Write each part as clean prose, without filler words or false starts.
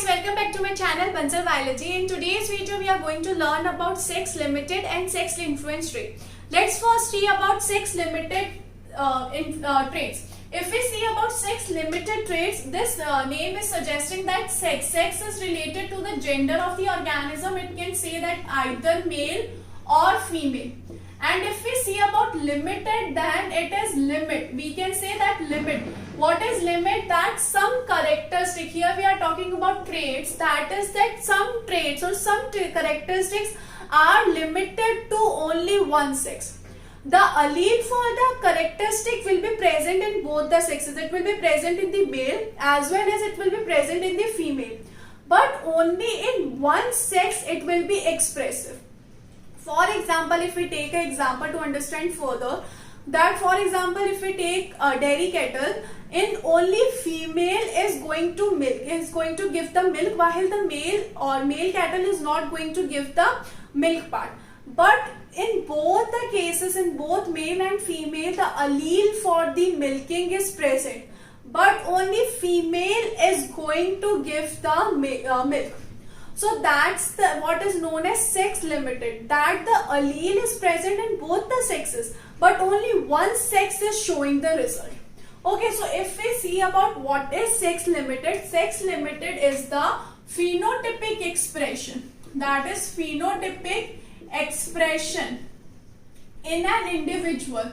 welcome back to my channel Bansal Biology. In today's video we are going to learn about sex limited and sex influenced traits. Let's first see about sex limited traits. If we see about sex limited traits, this name is suggesting that sex is related to the gender of the organism. It can say that either male or female. And if we see about limited, then it is limit. We can say that limit. What is limit? That some characteristic, here we are talking about traits, that is that some traits or some characteristics are limited to only one sex. The allele for the characteristic will be present in both the sexes. It will be present in the male as well as it will be present in the female. But only in one sex it will be expressive. For example, if we take an example to understand further, that for example, if we take a dairy cattle, in only female is going to give the milk, while the male cattle is not going to give the milk part. But in both the cases, in both male and female, the allele for the milking is present, but only female is going to give the milk. So that's what is known as sex limited, that the allele is present in both the sexes, but only one sex is showing the result. Okay, so if we see about what is sex limited is the phenotypic expression. That is phenotypic expression in an individual.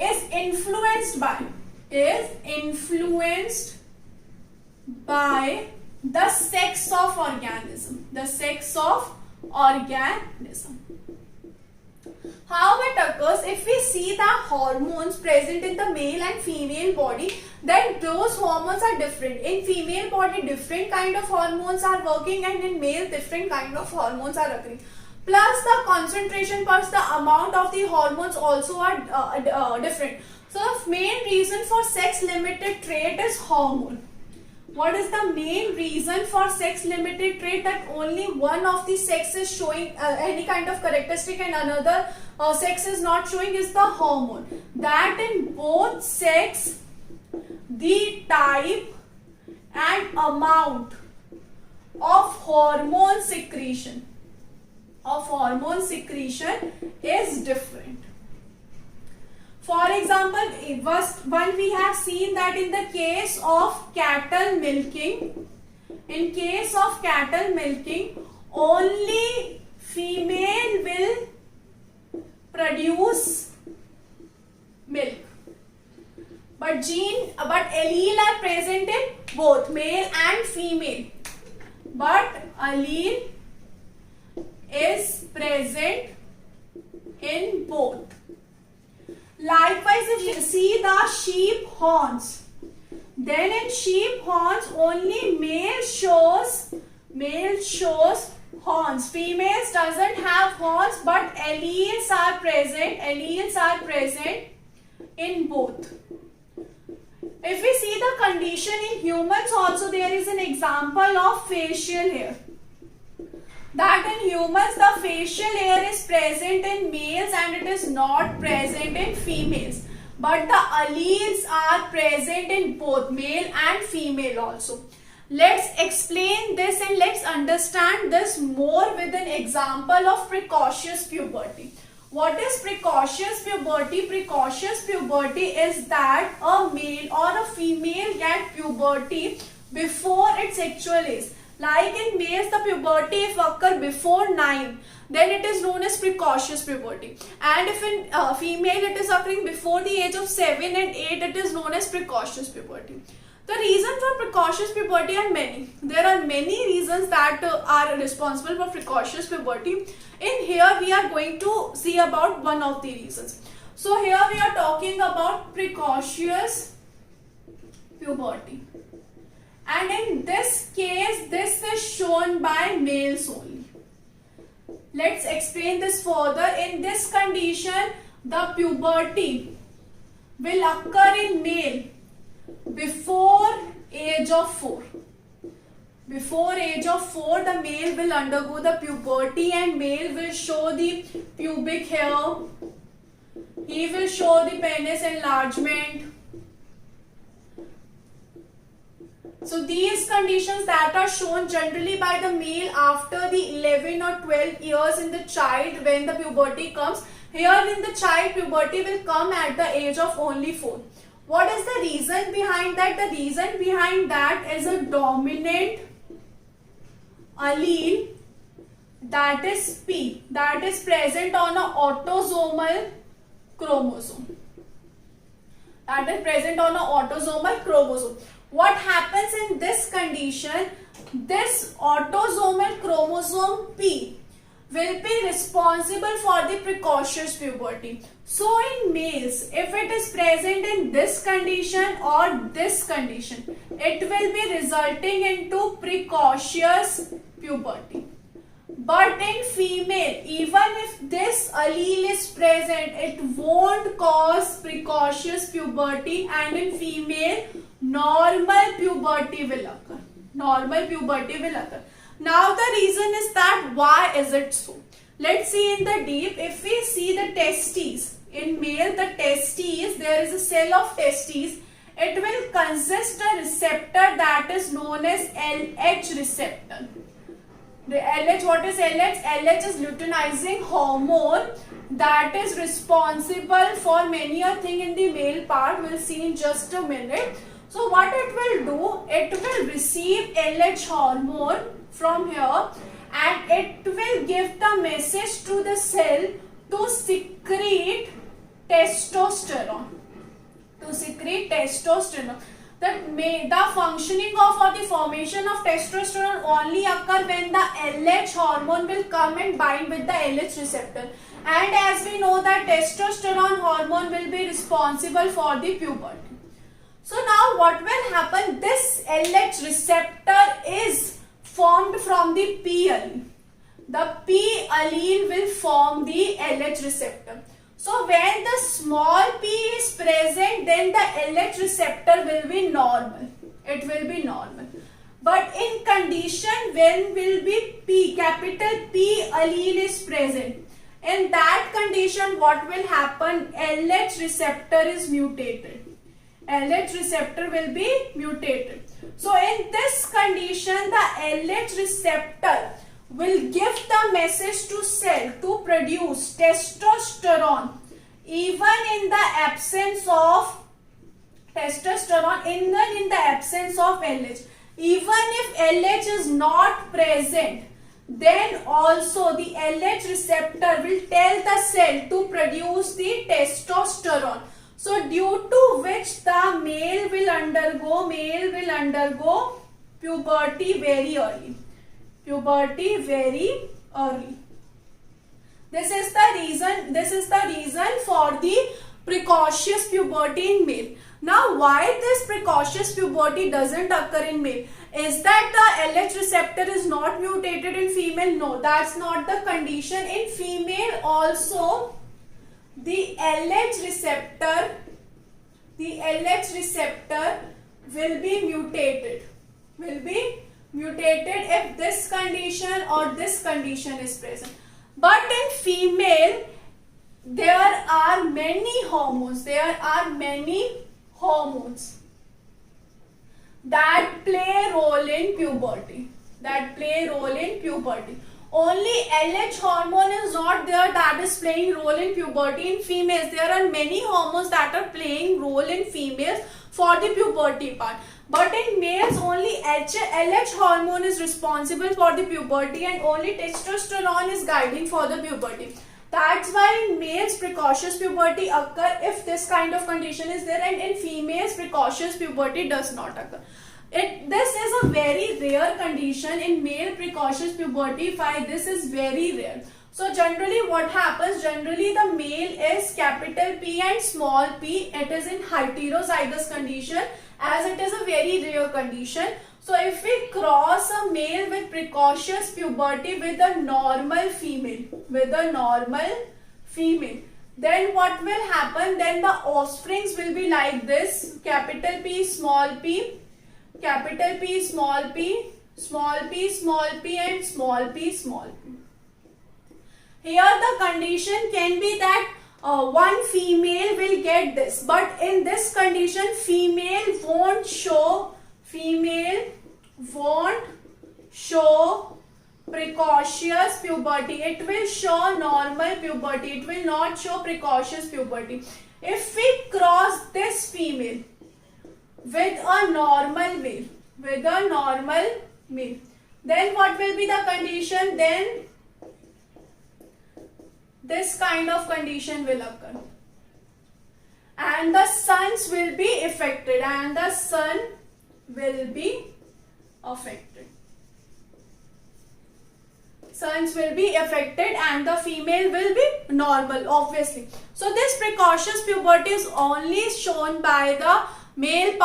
Is influenced by the sex of organism. How it occurs? If we see the hormones present in the male and female body, then those hormones are different. In female body, different kind of hormones are working, and in male, different kind of hormones are occurring. Plus the concentration plus the amount of the hormones also are different. So the main reason for sex limited trait is hormone. What is the main reason for sex limited trait? That only one of the sex is showing any kind of characteristic and another sex is not showing, is the hormone. That in both sex, the type and amount of hormone secretion is different. For example, one we have seen that in the case of cattle milking, only female will produce milk. But allele are present in both male and female. But allele is present in both. Likewise, if you see the sheep horns, then in sheep horns only male shows horns. Females doesn't have horns, but alleles are present in both. If we see the condition in humans also, there is an example of facial hair. That in humans the facial hair is present in males and it is not present in females. But the alleles are present in both male and female also. Let's explain this and let's understand this more with an example of precocious puberty. What is precocious puberty? Precocious puberty is that a male or a female get puberty before its sexual age. Like in males, the puberty if occur before 9, then it is known as precocious puberty. And if in female it is occurring before the age of 7 and 8, it is known as precocious puberty. The reason for precocious puberty are many. There are many reasons that are responsible for precocious puberty. In here we are going to see about one of the reasons. So here we are talking about precocious puberty. And in this case, this is shown by males only. Let's explain this further. In this condition, the puberty will occur in male before age of 4. Before age of 4, the male will undergo the puberty and male will show the pubic hair. He will show the penis enlargement. So these conditions that are shown generally by the male after the 11 or 12 years in the child when the puberty comes. Here in the child, puberty will come at the age of only 4. What is the reason behind that? The reason behind that is a dominant allele, that is P, that is present on an autosomal chromosome. That is present on an autosomal chromosome. What happens in this condition? This autosomal chromosome P will be responsible for the precocious puberty. So in males, if it is present in this condition or this condition, it will be resulting into precocious puberty. But in female, even if this allele is present, it won't cause precocious puberty, and in female, normal puberty will occur. Normal puberty will occur. Now the reason is that why is it so? Let's see in the deep. If we see the testes, in male the testes, there is a cell of testes. It will consist a receptor that is known as LH receptor. The LH, what is LH? LH is luteinizing hormone that is responsible for many a thing in the male part. We'll see in just a minute. So what it will do, it will receive LH hormone from here and it will give the message to the cell to secrete testosterone. To secrete testosterone. The functioning of or the formation of testosterone only occur when the LH hormone will come and bind with the LH receptor. And as we know that testosterone hormone will be responsible for the puberty. So now what will happen? This LH receptor is formed from the P allele. The P allele will form the LH receptor. So when the small p is present, then the LH receptor will be normal. It will be normal. But in condition when will be P, capital P allele is present. In that condition, what will happen? LH receptor is mutated. LH receptor will be mutated. So in this condition, the LH receptor will give the message to cell to produce testosterone even in the absence of testosterone, even in the absence of LH. Even if LH is not present, then also the LH receptor will tell the cell to produce the testosterone. So due to which the male will undergo puberty very early. Puberty very early. This is the reason for the precocious puberty in male. Now why this precocious puberty doesn't occur in male? Is that the LH receptor is not mutated in female? No, that's not the condition. In female also the LH receptor will be mutated. If this condition or this condition is present. But in female, there are many hormones. That play a role in puberty. Only LH hormone is not there that is playing role in puberty. In females, there are many hormones that are playing role in females for the puberty part. But in males, only LH hormone is responsible for the puberty and only testosterone is guiding for the puberty. That's why in males precocious puberty occur if this kind of condition is there, and in females precocious puberty does not occur. This is a very rare condition in male precocious puberty. Why this is very rare? So generally what happens? Generally the male is capital P and small p. It is in heterozygous condition as it is a very rare condition. So if we cross a male with precocious puberty with a normal female, then what will happen? Then the offsprings will be like this: capital P, small p, capital P, small p, small p, small p, and small p, small p. Here the condition can be that one female will get this, but in this condition female won't show precocious puberty. It will show normal puberty. It will not show precocious puberty. If we cross this female with a normal male, then what will be the condition? Then this kind of condition will occur. And the sons will be affected. Sons will be affected and the female will be normal, obviously. So this precocious puberty is only shown by the male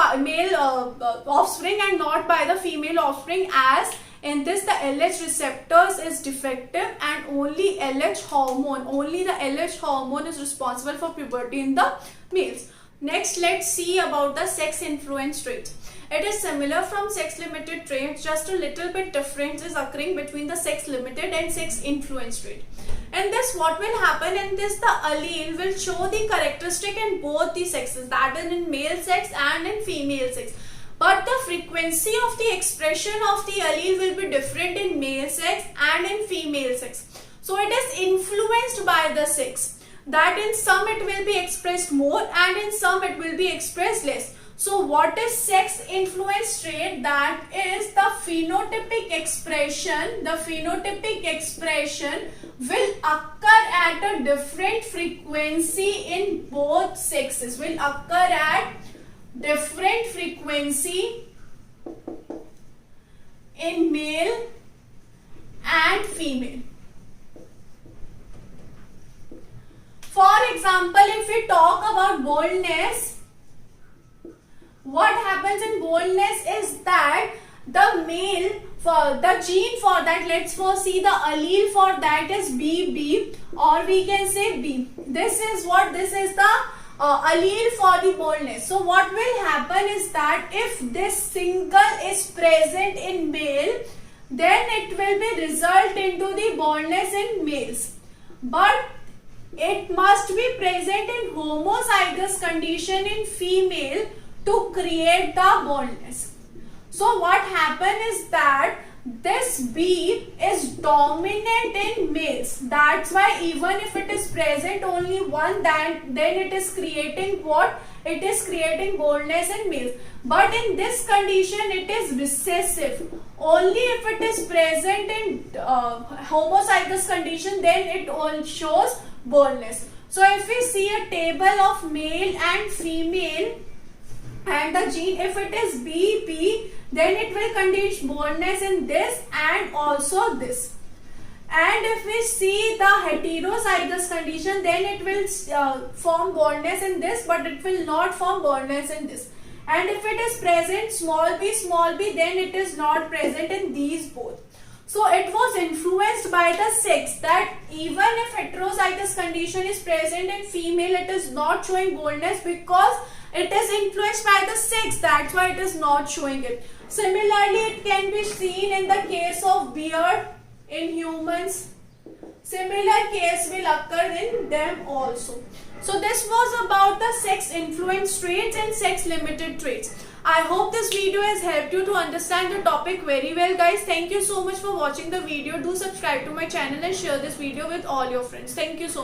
offspring and not by the female offspring, as in this the LH receptors is defective and only the LH hormone is responsible for puberty in the males. Next, let's see about the sex influence traits. It is similar from sex limited traits, just a little bit difference is occurring between the sex limited and sex influence trait. In this, what will happen in this, the allele will show the characteristic in both the sexes, that is in male sex and in female sex. But the frequency of the expression of the allele will be different in male sex and in female sex. So it is influenced by the sex, that in some it will be expressed more and in some it will be expressed less. So what is sex influence trait? That is the phenotypic expression. The phenotypic expression will occur at a different frequency in both sexes. Will occur at different frequency in male and female. For example, if we talk about boldness, what happens in boldness is that the male, for the gene for that, let's first see the allele for that is BB, or we can say B. This is what, this is the allele for the boldness. So what will happen is that if this single is present in male, then it will be result into the boldness in males. But it must be present in homozygous condition in female to create the boldness. So what happen is that this B is dominant in males. That's why even if it is present only one, then it is creating what? It is creating boldness in males. But in this condition it is recessive. Only if it is present in homozygous condition, then it all shows boldness. So if we see a table of male and female, and the gene, if it is BP, then it will contain boldness in this and also this. And if we see the heterozygous condition, then it will form boldness in this, but it will not form boldness in this. And if it is present small b, then it is not present in these both. So it was influenced by the sex, that even if heterozygous condition is present in female, it is not showing boldness because it is influenced by the sex. That's why it is not showing it. Similarly, it can be seen in the case of beard in humans. Similar case will occur in them also. So this was about the sex influence traits and sex limited traits. I hope this video has helped you to understand the topic very well, guys. Thank you so much for watching the video. Do subscribe to my channel and share this video with all your friends. Thank you so much.